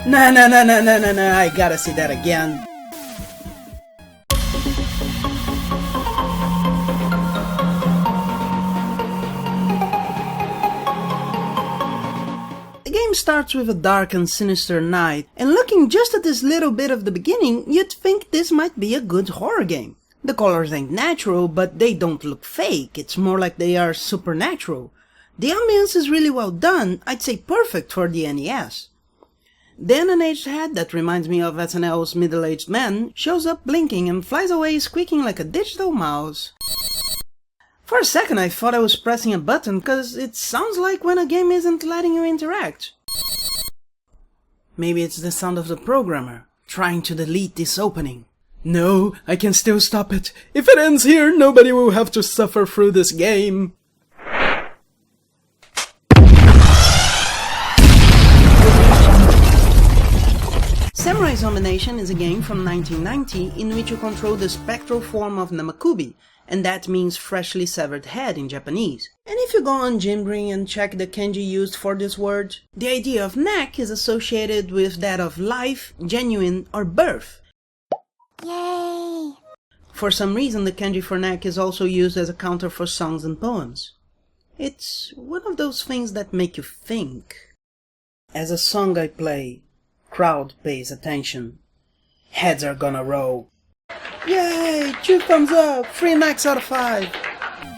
No, I gotta see that again. The game starts with a dark and sinister night, and looking just at this little bit of the beginning, you'd think this might be a good horror game. The colors ain't natural, but they don't look fake, it's more like they are supernatural. The ambience is really well done, I'd say perfect for the NES. Then an aged head that reminds me of SNL's middle-aged man shows up blinking and flies away squeaking like a digital mouse. For a second I thought I was pressing a button cause it sounds like when a game isn't letting you interact. Maybe it's the sound of the programmer trying to delete this opening. No, I can still stop it. If it ends here, nobody will have to suffer through this game. Samurai Zombie Nation is a game from 1990 in which you control the spectral form of Namakubi, and that means freshly severed head in Japanese. And if you go on Jimbring and check the kanji used for this word, the idea of neck is associated with that of life, genuine, or birth. Yay! For some reason the kanji for neck is also used as a counter for songs and poems. It's one of those things that make you think. As a song I play, crowd pays attention. Heads are gonna roll. Yay! 2 thumbs up! 3 necks out of 5!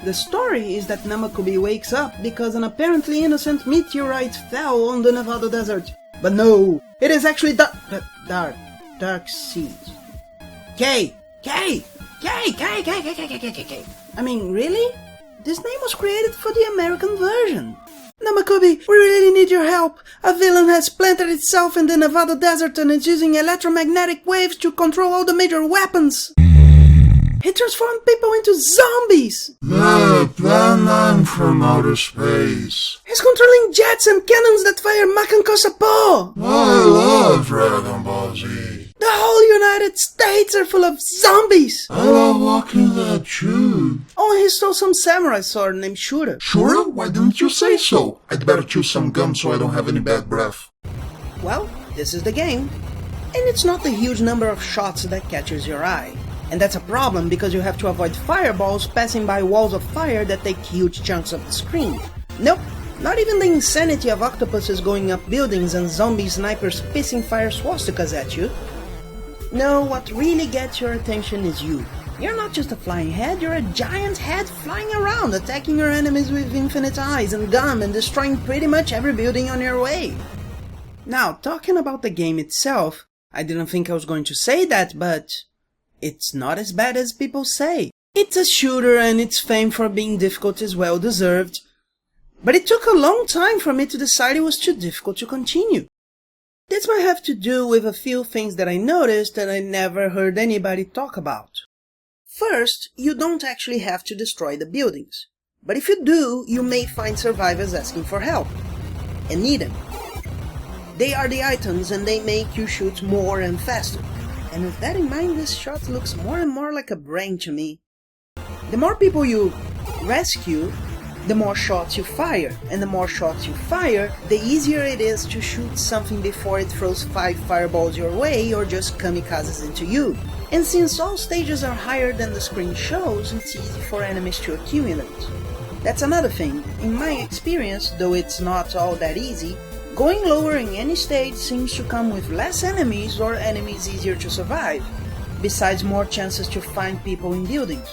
The story is that Namakubi wakes up because an apparently innocent meteorite fell on the Nevada desert. But no! It is actually dark seeds. K! I mean, really? This name was created for the American version. Namakubi, we really need your help. A villain has planted itself in the Nevada desert and is using electromagnetic waves to control all the major weapons. He transformed people into zombies. Look, that man from outer space. He's controlling jets and cannons that fire Makankosapo. I love Dragon Ball Z. The whole United States are full of zombies. I love walking that tube. Oh, he stole some samurai sword named Shura. Sure? Why didn't you say so? I'd better chew some gum so I don't have any bad breath. Well, this is the game. And it's not the huge number of shots that catches your eye. And that's a problem because you have to avoid fireballs passing by walls of fire that take huge chunks of the screen. Nope, not even the insanity of octopuses going up buildings and zombie snipers pissing fire swastikas at you. No, what really gets your attention is you. You're not just a flying head, you're a giant head flying around, attacking your enemies with infinite eyes and gum and destroying pretty much every building on your way. Now, talking about the game itself, I didn't think I was going to say that, but it's not as bad as people say. It's a shooter and its fame for being difficult is well deserved. But it took a long time for me to decide it was too difficult to continue. This might have to do with a few things that I noticed that I never heard anybody talk about. First, you don't actually have to destroy the buildings. But if you do, you may find survivors asking for help. And need them. They are the items and they make you shoot more and faster. And with that in mind, this shot looks more and more like a brain to me. The more people you rescue, the more shots you fire, and the more shots you fire, the easier it is to shoot something before it throws 5 fireballs your way or just kamikazes into you. And since all stages are higher than the screen shows, it's easy for enemies to accumulate. That's another thing. In my experience, though it's not all that easy, going lower in any stage seems to come with less enemies or enemies easier to survive, besides more chances to find people in buildings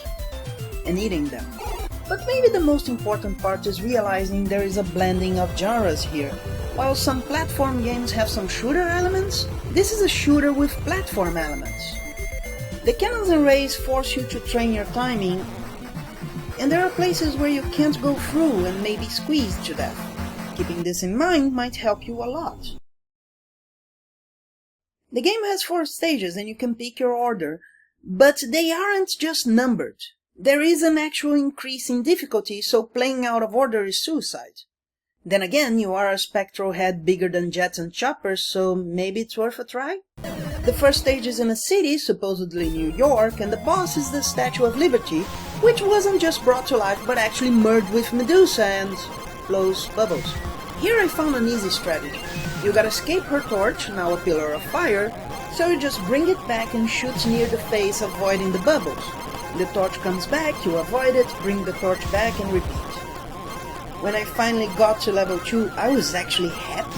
and eating them. But maybe the most important part is realizing there is a blending of genres here. While some platform games have some shooter elements, this is a shooter with platform elements. The cannons and rays force you to train your timing, and there are places where you can't go through and may be squeezed to death. Keeping this in mind might help you a lot. The game has 4 stages and you can pick your order, but they aren't just numbered. There is an actual increase in difficulty, so playing out of order is suicide. Then again, you are a spectral head bigger than jets and choppers, so maybe it's worth a try? The first stage is in a city, supposedly New York, and the boss is the Statue of Liberty, which wasn't just brought to life but actually merged with Medusa and blows bubbles. Here I found an easy strategy. You gotta escape her torch, now a pillar of fire, so you just bring it back and shoot near the face, avoiding the bubbles. The torch comes back, you avoid it, bring the torch back and repeat. When I finally got to level 2, I was actually happy.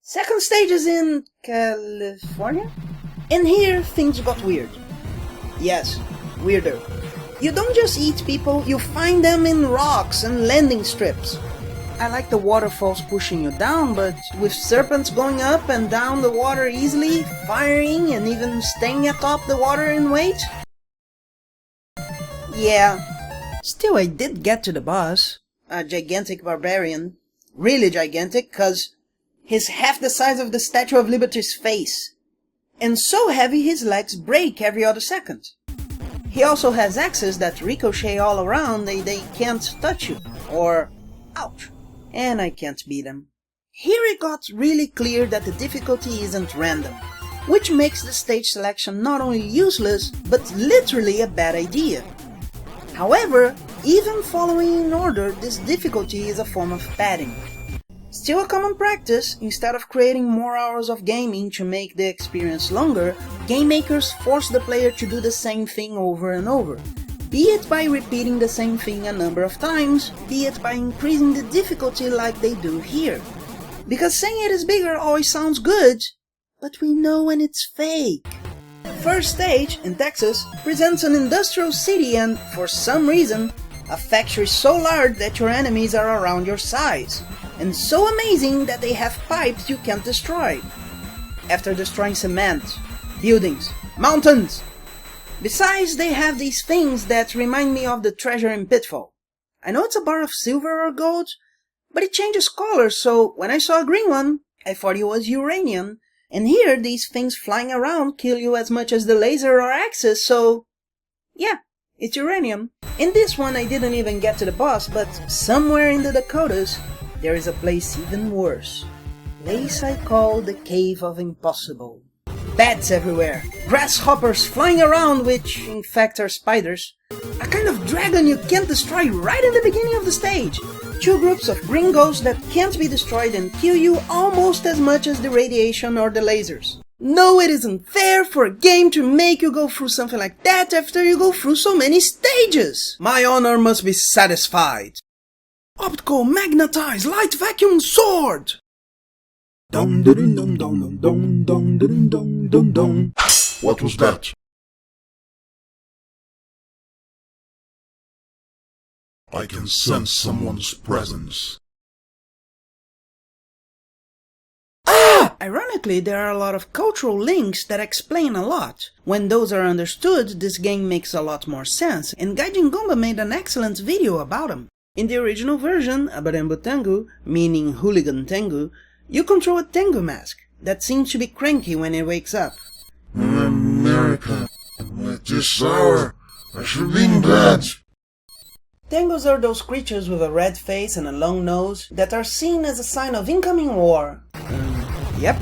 Second stage is in California? And here things got weird. Yes, weirder. You don't just eat people, you find them in rocks and landing strips. I like the waterfalls pushing you down, but with serpents going up and down the water easily, firing and even staying atop the water in weight? Yeah. Still, I did get to the boss. A gigantic barbarian. Really gigantic, cause he's half the size of the Statue of Liberty's face. And so heavy his legs break every other second. He also has axes that ricochet all around, they can't touch you. Or, ouch. And I can't beat him. Here it got really clear that the difficulty isn't random, which makes the stage selection not only useless, but literally a bad idea. However, even following in order, this difficulty is a form of padding. Still a common practice, instead of creating more hours of gaming to make the experience longer, game makers force the player to do the same thing over and over, be it by repeating the same thing a number of times, be it by increasing the difficulty like they do here. Because saying it is bigger always sounds good, but we know when it's fake. First stage, in Texas, presents an industrial city and, for some reason, a factory so large that your enemies are around your size, and so amazing that they have pipes you can't destroy. After destroying cement, buildings, mountains. Besides, they have these things that remind me of the treasure in Pitfall. I know it's a bar of silver or gold, but it changes color, so when I saw a green one, I thought it was uranium. And here, these things flying around kill you as much as the laser or axes, so yeah, it's uranium. In this one I didn't even get to the boss, but somewhere in the Dakotas, there is a place even worse. Place I call the Cave of Impossible. Bats everywhere, grasshoppers flying around, which in fact are spiders. A kind of dragon you can't destroy right in the beginning of the stage. Two groups of gringos that can't be destroyed and kill you almost as much as the radiation or the lasers. No, it isn't fair for a game to make you go through something like that after you go through so many stages. My honor must be satisfied. Optical magnetized light vacuum sword! What was that? I can sense someone's presence. Ironically, there are a lot of cultural links that explain a lot. When those are understood, this game makes a lot more sense, and Gaijin Gomba made an excellent video about them. In the original version, Abarembo Tengu, meaning Hooligan Tengu, you control a Tengu mask that seems to be cranky when it wakes up. America, at this hour, I should be in bed. Tengus are those creatures with a red face and a long nose that are seen as a sign of incoming war. Yep.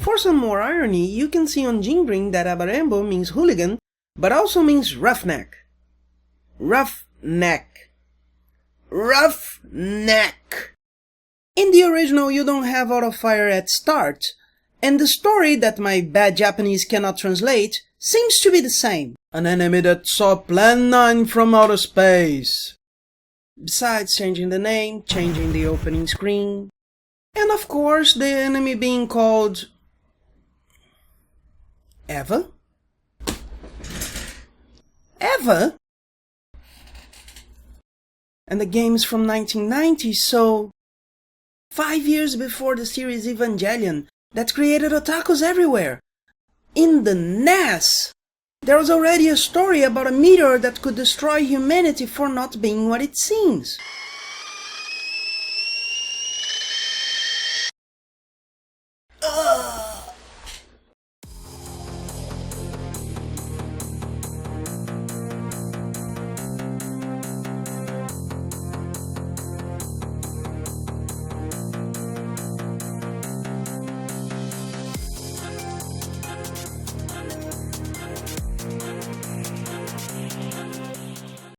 For some more irony, you can see on Jinbring that Abarembo means hooligan, but also means roughneck. Roughneck. Roughneck. In the original, you don't have auto-fire at start, and the story that my bad Japanese cannot translate seems to be the same. An enemy that saw Plan 9 from outer space. Besides changing the name, changing the opening screen, and of course the enemy being called Eva? Eva? And the game is from 1990, so 5 years before the series Evangelion that created otakus everywhere. In the NES, there was already a story about a meteor that could destroy humanity for not being what it seems.